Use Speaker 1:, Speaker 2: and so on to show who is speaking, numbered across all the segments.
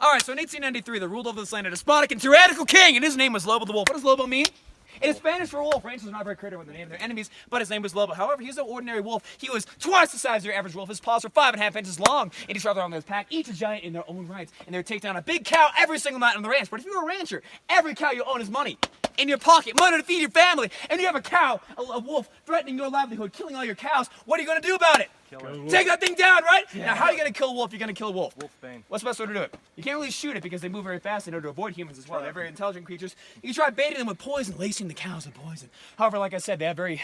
Speaker 1: All right, so in 1893, the ruled over this land a despotic and tyrannical king, and his name was Lobo the Wolf. What does Lobo mean? It is Spanish for wolf. Ranchers are not very creative with the name of their enemies, but his name was Lobo. However, he was no ordinary wolf. He was twice the size of your average wolf. His paws were 5.5 inches long, and he traveled around with his pack, each a giant in their own rights. And they would take down a big cow every single night on the ranch. But if you were a rancher, every cow you own is money in your pocket, money to feed your family. And you have a cow, a wolf, threatening your livelihood, killing all your cows. What are you going to do about it? Take that thing down, right? Yeah. Now, how are you going to kill a wolf? You're going to kill a wolf. Wolfbane. What's the best way to do it? You can't really shoot it because they move very fast. They know to avoid humans as well. They're very intelligent creatures. You can try baiting them with poison, lacing the cows with poison. However, like I said, they have very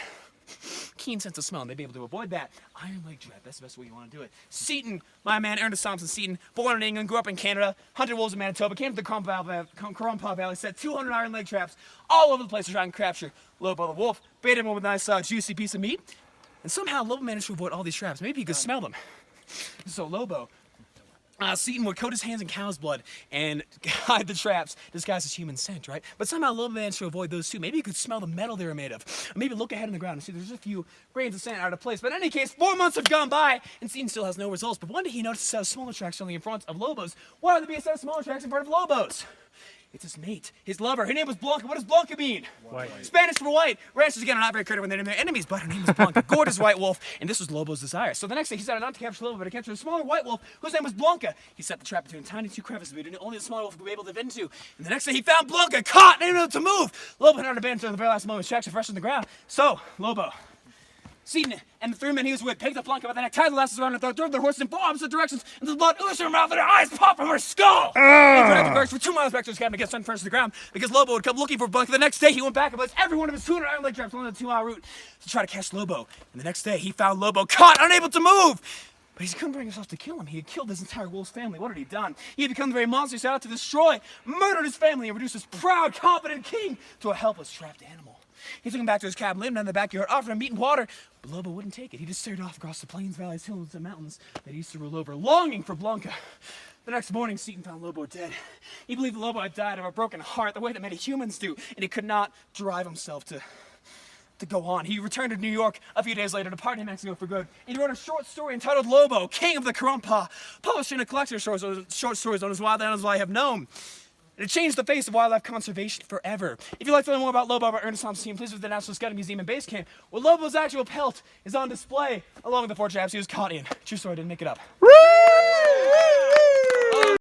Speaker 1: keen sense of smell, and they'd be able to avoid that. Iron leg trap, that's the best way you want to do it. Seton, my man, Ernest Thompson Seton, born in England, grew up in Canada, hunted wolves in Manitoba, came to the Currumpaw Valley, set 200 iron leg traps all over the place to try and capture Lobo the wolf, baited him with a nice juicy piece of meat, and somehow Lobo managed to avoid all these traps. Maybe he could smell them. So Lobo, Seton would coat his hands in cow's blood and hide the traps, disguised as human scent, right? But somehow Lobo managed to avoid those too. Maybe he could smell the metal they were made of. Or maybe look ahead in the ground and see there's a few grains of sand out of place. But in any case, 4 months have gone by, and Seton still has no results. But one day he noticed a set of smaller tracks only in front of Lobo's. Why would there be a set of smaller tracks in front of Lobo's? It's his mate, his lover. Her name was Blanca. What does Blanca mean? White. Spanish for white. Ranchers, again, are not very creative when they name their enemies, but her name was Blanca. Gorgeous white wolf, and this was Lobo's desire. So the next day, he decided not to capture Lobo, but to capture a smaller white wolf, whose name was Blanca. He set the trap between tiny two crevices that only the smaller wolf would be able to fit into. And the next day, he found Blanca, caught, and able to move. Lobo had not abandoned her at the very last moment. His tracks were fresh on the ground. So, Lobo, Seton, and the 3 men he was with picked up Blanca by the neck, tied the lasses around her throat, drove their horses in 4 opposite directions, and the blood oozed from her mouth, and her eyes popped from her skull. They dragged the birds for 2 miles back to his cabin to get sun first to the ground, because Lobo would come looking for Blanca. The next day, he went back and placed every one of his 200 iron leg traps along the 2-mile route to try to catch Lobo. And the next day, he found Lobo caught, unable to move. But he couldn't bring himself to kill him. He had killed his entire wolf's family. What had he done? He had become the very monster he set out to destroy, murdered his family, and reduced his proud, confident king to a helpless, trapped animal. He took him back to his cabin, laid him down in the backyard, offered him meat and water, but Lobo wouldn't take it. He just stared off across the plains, valleys, hills, and mountains that he used to rule over, longing for Blanca. The next morning, Seton found Lobo dead. He believed Lobo had died of a broken heart, the way that many humans do, and he could not drive himself to go on. He returned to New York a few days later, departed in Mexico for good, and he wrote a short story entitled Lobo, King of the Currumpaw, published in a collection of short stories known as Wild Animals I Have Known. It changed the face of wildlife conservation forever. If you'd like to learn more about Lobo or Ernest Thompson Seton, please visit the National Scouting Museum and Base Camp, where Lobo's actual pelt is on display, along with the 4 traps he was caught in. True story, didn't make it up.